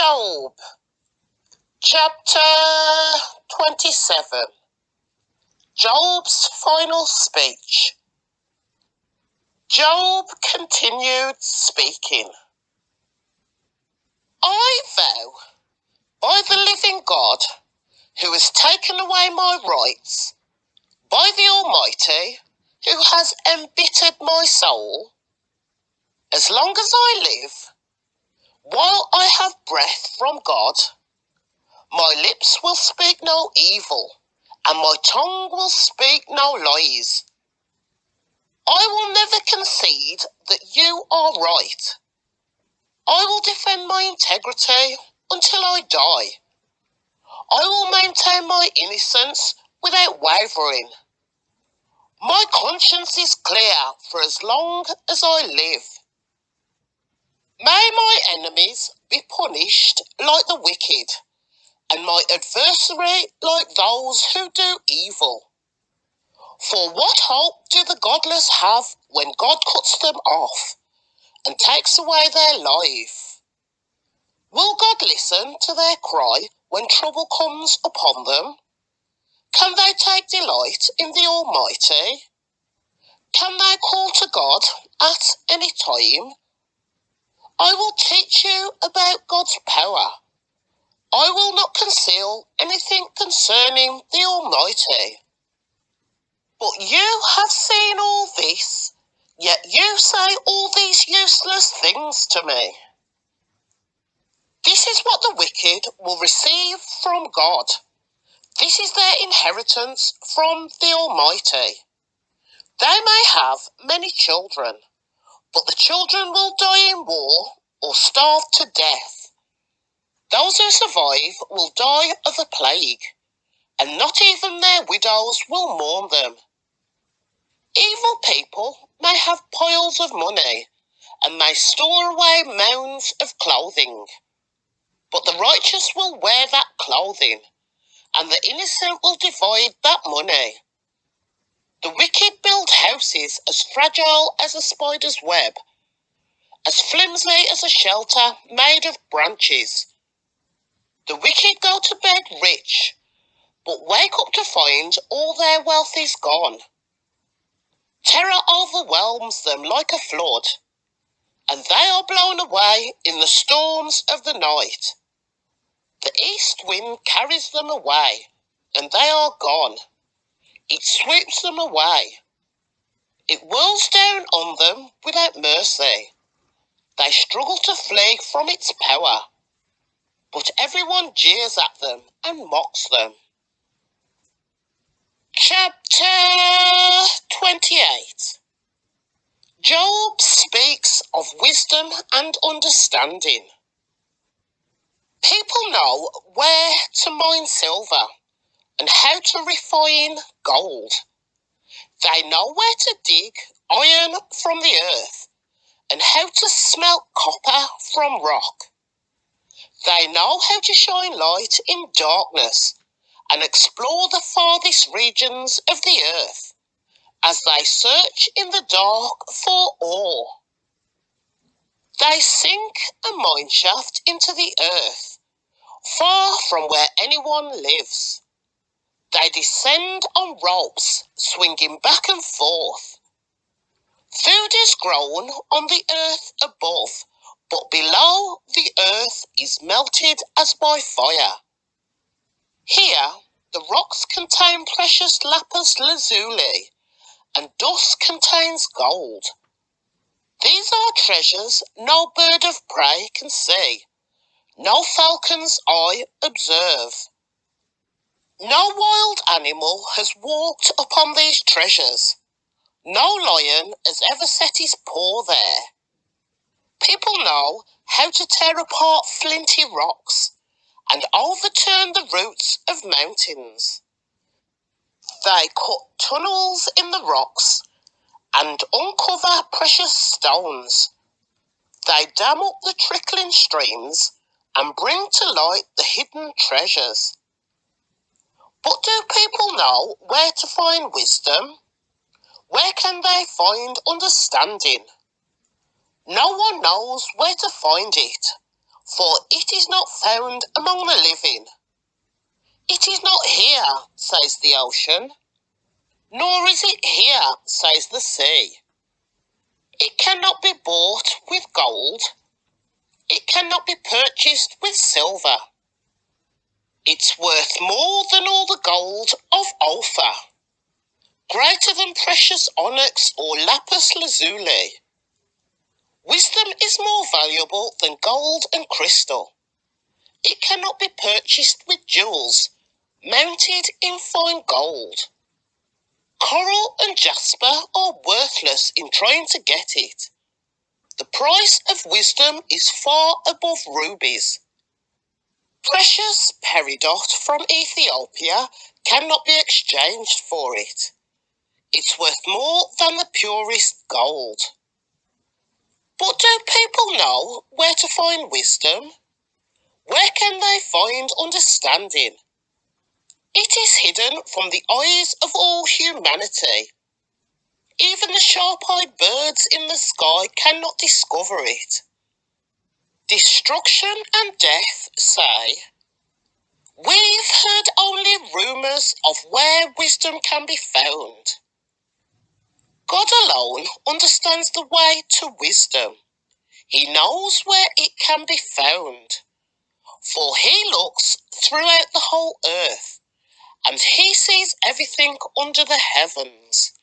Job, chapter 27. Job's final speech. Job continued speaking. I vow by the living God, who has taken away my rights, by the Almighty, who has embittered my soul, as long as I live, while I have breath from God, my lips will speak no evil, and my tongue will speak no lies. I will never concede that you are right. I will defend my integrity until I die. I will maintain my innocence without wavering. My conscience is clear for as long as I live. May my enemies be punished like the wicked, and my adversary like those who do evil. For what hope do the godless have when God cuts them off and takes away their life? Will God listen to their cry when trouble comes upon them? Can they take delight in the Almighty? Can they call to God at any time? I will teach you about God's power. I will not conceal anything concerning the Almighty. But you have seen all this, yet you say all these useless things to me. This is what the wicked will receive from God. This is their inheritance from the Almighty. They may have many children, but the children will die in war or starve to death. Those who survive will die of a plague, and not even their widows will mourn them. Evil people may have piles of money and may store away mounds of clothing, but the righteous will wear that clothing, and the innocent will divide that money. The wicked build houses as fragile as a spider's web, as flimsy as a shelter made of branches. The wicked go to bed rich, but wake up to find all their wealth is gone. Terror overwhelms them like a flood, and they are blown away in the storms of the night. The east wind carries them away, and they are gone. It sweeps them away. It whirls down on them without mercy. They struggle to flee from its power, but everyone jeers at them and mocks them. Chapter 28. Job speaks of wisdom and understanding. People know where to mine silver and how to refine gold. They know where to dig iron from the earth and how to smelt copper from rock. They know how to shine light in darkness and explore the farthest regions of the earth as they search in the dark for ore. They sink a mine shaft into the earth, far from where anyone lives. They descend on ropes, swinging back and forth. Food is grown on the earth above, but below the earth is melted as by fire. Here, the rocks contain precious lapis lazuli, and dust contains gold. These are treasures no bird of prey can see, no falcon's eye observe. No wild animal has walked upon these treasures. No lion has ever set his paw there. People know how to tear apart flinty rocks and overturn the roots of mountains. They cut tunnels in the rocks and uncover precious stones. They dam up the trickling streams and bring to light the hidden treasures. But do people know where to find wisdom? Where can they find understanding? No one knows where to find it, for it is not found among the living. It is not here, says the ocean, nor is it here, says the sea. It cannot be bought with gold. It cannot be purchased with silver. It's worth more than all the gold of Ophir, greater than precious onyx or lapis lazuli. Wisdom is more valuable than gold and crystal. It cannot be purchased with jewels, mounted in fine gold. Coral and jasper are worthless in trying to get it. The price of wisdom is far above rubies. Precious peridot from Ethiopia cannot be exchanged for it. It's worth more than the purest gold. But do people know where to find wisdom? Where can they find understanding? It is hidden from the eyes of all humanity. Even the sharp-eyed birds in the sky cannot discover it. Destruction and death say, "We've heard only rumours of where wisdom can be found." God alone understands the way to wisdom. He knows where it can be found, for he looks throughout the whole earth, and he sees everything under the heavens.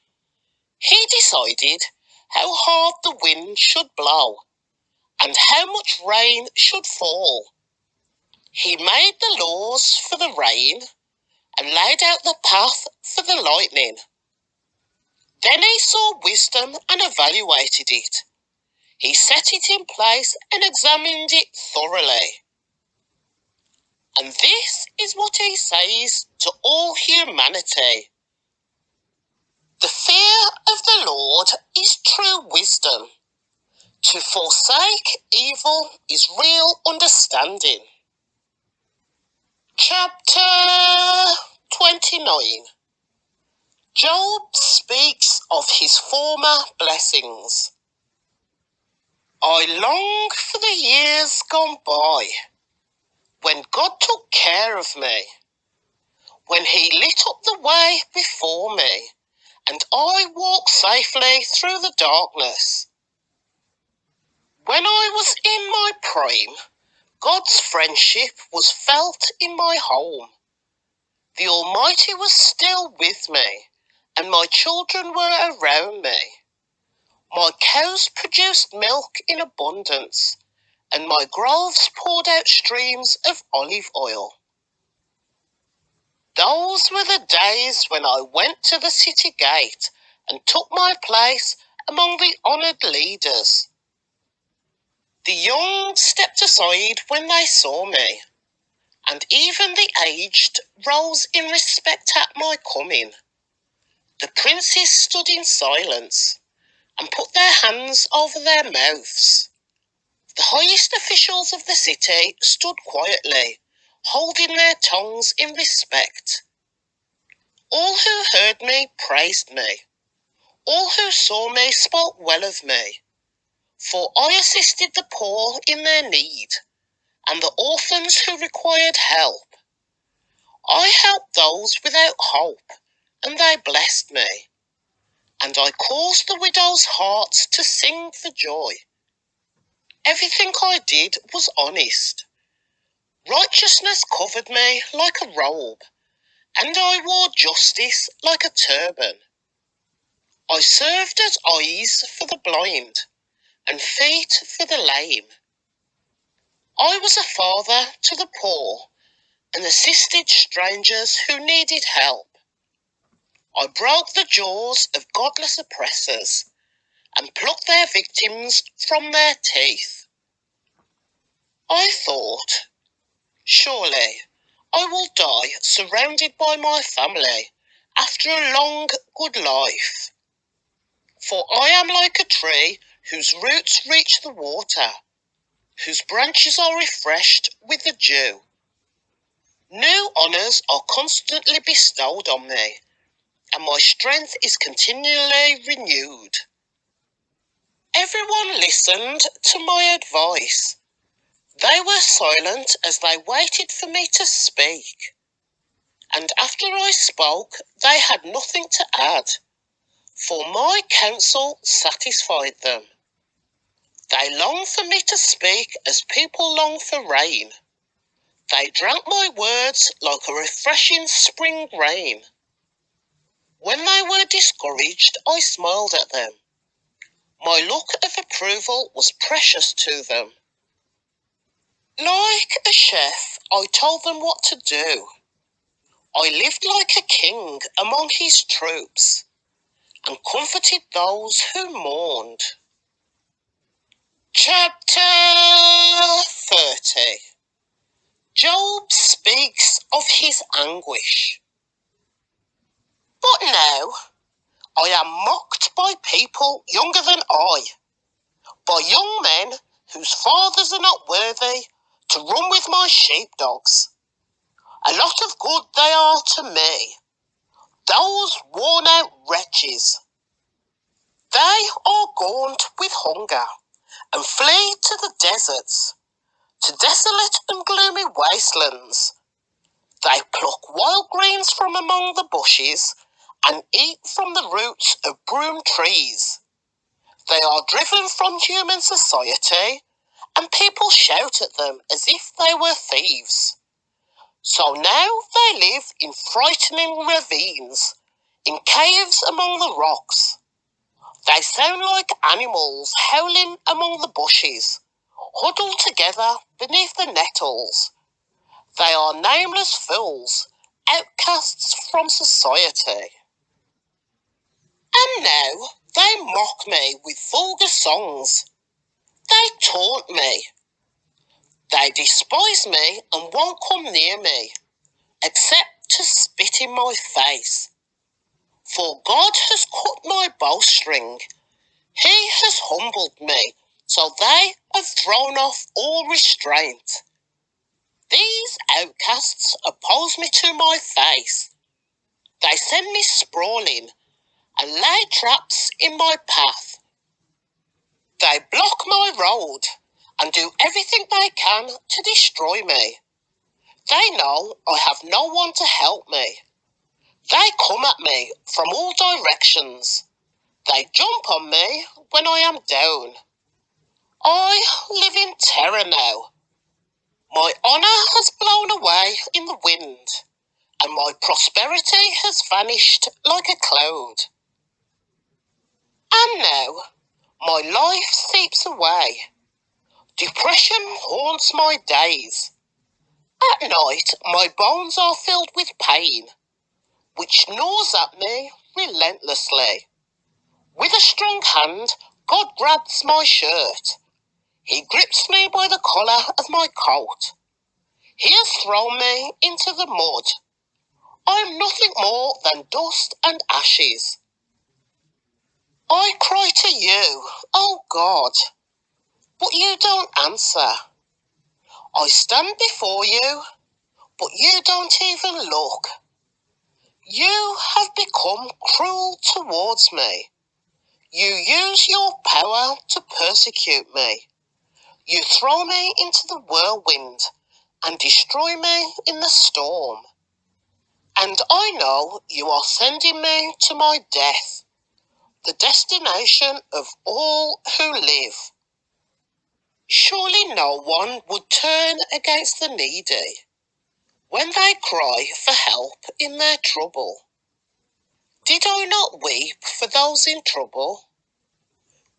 He decided how hard the wind should blow, and how much rain should fall. He made the laws for the rain, and laid out the path for the lightning. Then he saw wisdom and evaluated it. He set it in place and examined it thoroughly. And this is what he says to all humanity. The fear of the Lord is true wisdom. To forsake evil is real understanding. Chapter 29. Job speaks of his former blessings. I long for the years gone by, when God took care of me, when he lit up the way before me, and I walked safely through the darkness. When I was in my prime, God's friendship was felt in my home. The Almighty was still with me, and my children were around me. My cows produced milk in abundance, and my groves poured out streams of olive oil. Those were the days when I went to the city gate and took my place among the honoured leaders. The young stepped aside when they saw me, and even the aged rose in respect at my coming. The princes stood in silence and put their hands over their mouths. The highest officials of the city stood quietly, holding their tongues in respect. All who heard me praised me. All who saw me spoke well of me, for I assisted the poor in their need, and the orphans who required help. I helped those without hope, and they blessed me, and I caused the widows' hearts to sing for joy. Everything I did was honest. Righteousness covered me like a robe, and I wore justice like a turban. I served as eyes for the blind, and feet for the lame. I was a father to the poor, and assisted strangers who needed help. I broke the jaws of godless oppressors, and plucked their victims from their teeth. I thought, surely I will die surrounded by my family after a long, good life. For I am like a tree whose roots reach the water, whose branches are refreshed with the dew. New honours are constantly bestowed on me, and my strength is continually renewed. Everyone listened to my advice. They were silent as they waited for me to speak, and after I spoke, they had nothing to add, for my counsel satisfied them. They longed for me to speak as people long for rain. They drank my words like a refreshing spring rain. When they were discouraged, I smiled at them. My look of approval was precious to them. Like a chef, I told them what to do. I lived like a king among his troops and comforted those who mourned. Chapter 30. Job speaks of his anguish. But now I am mocked by people younger than I, by young men whose fathers are not worthy to run with my sheepdogs. A lot of good they are to me, those worn-out wretches. They are gaunt with hunger and flee to the deserts, to desolate and gloomy wastelands. They pluck wild greens from among the bushes and eat from the roots of broom trees. They are driven from human society, and people shout at them as if they were thieves. So now they live in frightening ravines, in caves among the rocks. They sound like animals howling among the bushes, huddled together beneath the nettles. They are nameless fools, outcasts from society. And now they mock me with vulgar songs. They taunt me. They despise me and won't come near me, except to spit in my face. For God has cut my bowstring. He has humbled me, so they have thrown off all restraint. These outcasts oppose me to my face. They send me sprawling and lay traps in my path. They block my road and do everything they can to destroy me. They know I have no one to help me. They come at me from all directions. They jump on me when I am down. I live in terror now. My honour has blown away in the wind, and my prosperity has vanished like a cloud. And now my life seeps away. Depression haunts my days. At night my bones are filled with pain, which gnaws at me relentlessly. With a strong hand, God grabs my shirt. He grips me by the collar of my coat. He has thrown me into the mud. I am nothing more than dust and ashes. I cry to you, oh God, but you don't answer. I stand before you, but you don't even look. You have become cruel towards me. You use your power to persecute me. You throw me into the whirlwind and destroy me in the storm. And I know you are sending me to my death, the destination of all who live. Surely no one would turn against the needy when they cry for help in their trouble. Did I not weep for those in trouble?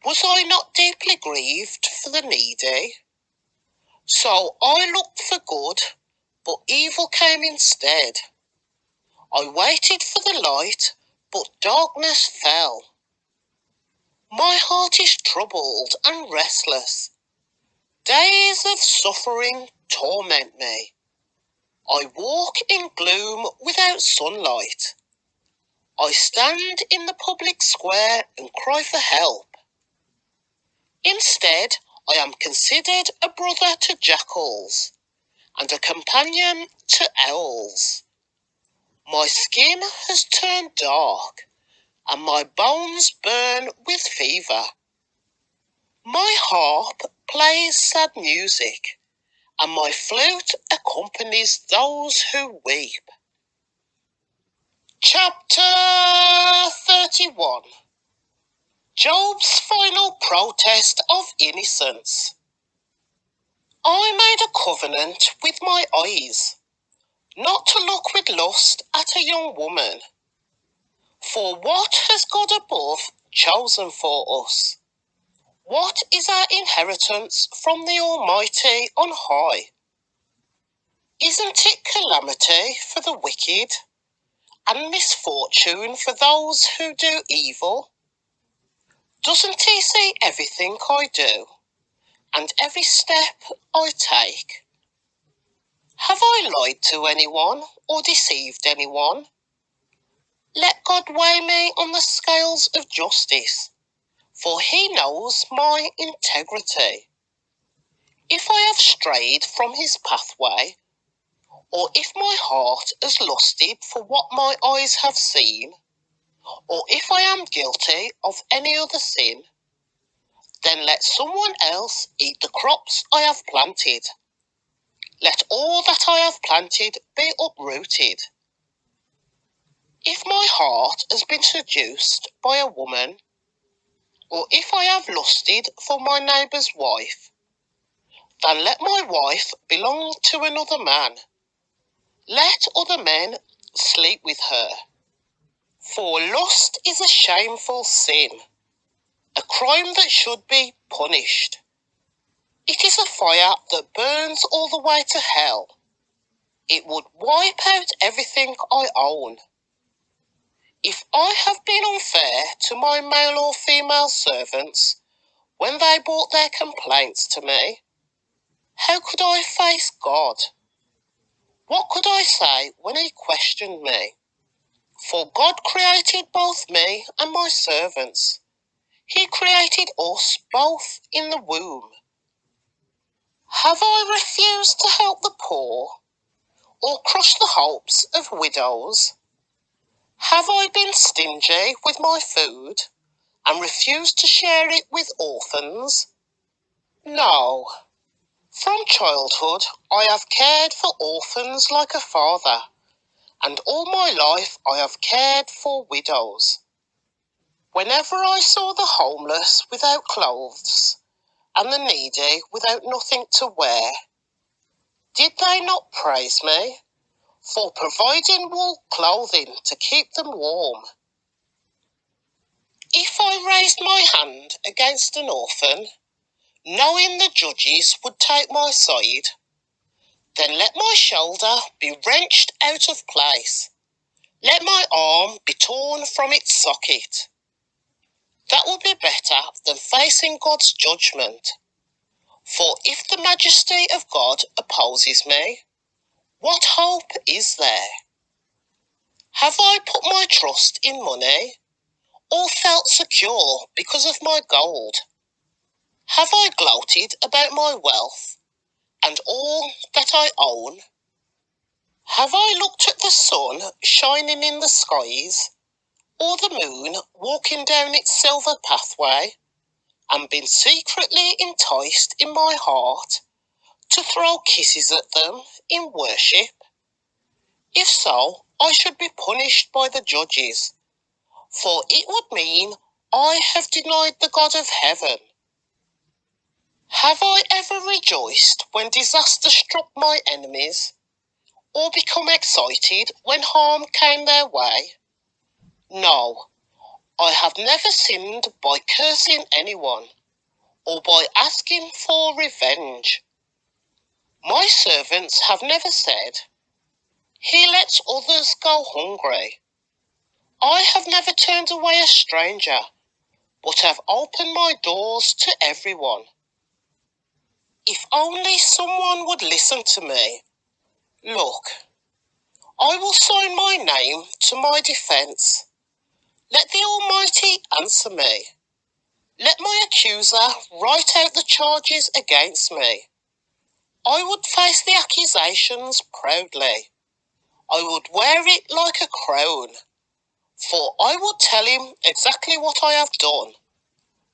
Was I not deeply grieved for the needy? So I looked for good, but evil came instead. I waited for the light, but darkness fell. My heart is troubled and restless. Days of suffering torment me. I walk in gloom without sunlight. I stand in the public square and cry for help. Instead, I am considered a brother to jackals and a companion to owls. My skin has turned dark, and my bones burn with fever. My harp plays sad music, and my flute accompanies those who weep. Chapter 31. Job's final protest of innocence. I made a covenant with my eyes, not to look with lust at a young woman. For what has God above chosen for us? What is our inheritance from the Almighty on high? Isn't it calamity for the wicked, and misfortune for those who do evil? Doesn't he see everything I do, and every step I take? Have I lied to anyone, or deceived anyone? Let God weigh me on the scales of justice, for he knows my integrity. If I have strayed from his pathway, or if my heart has lusted for what my eyes have seen, or if I am guilty of any other sin, then let someone else eat the crops I have planted. Let all that I have planted be uprooted. If my heart has been seduced by a woman, or if I have lusted for my neighbour's wife, then let my wife belong to another man. Let other men sleep with her. For lust is a shameful sin, a crime that should be punished. It is a fire that burns all the way to hell. It would wipe out everything I own. If I have been unfair to my male or female servants when they brought their complaints to me, how could I face God? What could I say when he questioned me? For God created both me and my servants. He created us both in the womb. Have I refused to help the poor, or crushed the hopes of widows? Have I been stingy with my food, and refused to share it with orphans? No. From childhood I have cared for orphans like a father, and all my life I have cared for widows. Whenever I saw the homeless without clothes, and the needy without nothing to wear, did they not praise me for providing wool clothing to keep them warm? If I raised my hand against an orphan, knowing the judges would take my side, then let my shoulder be wrenched out of place. Let my arm be torn from its socket. That would be better than facing God's judgment. For if the majesty of God opposes me, what hope is there? Have I put my trust in money, or felt secure because of my gold? Have I gloated about my wealth and all that I own? Have I looked at the sun shining in the skies, or the moon walking down its silver pathway, and been secretly enticed in my heart to throw kisses at them in worship? If so, I should be punished by the judges, for it would mean I have denied the God of heaven. Have I ever rejoiced when disaster struck my enemies, or become excited when harm came their way? No, I have never sinned by cursing anyone, or by asking for revenge. My servants have never said, he lets others go hungry. I have never turned away a stranger, but have opened my doors to everyone. If only someone would listen to me. Look, I will sign my name to my defence. Let the Almighty answer me. Let my accuser write out the charges against me. I would face the accusations proudly. I would wear it like a crown, for I would tell him exactly what I have done.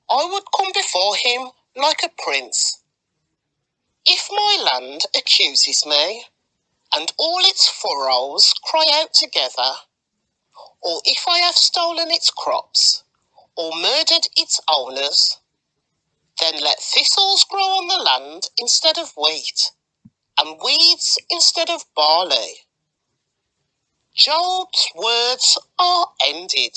I would come before him like a prince. If my land accuses me, and all its furrows cry out together, or if I have stolen its crops, or murdered its owners, then let thistles grow on the land instead of wheat, and weeds instead of barley. Job's words are ended.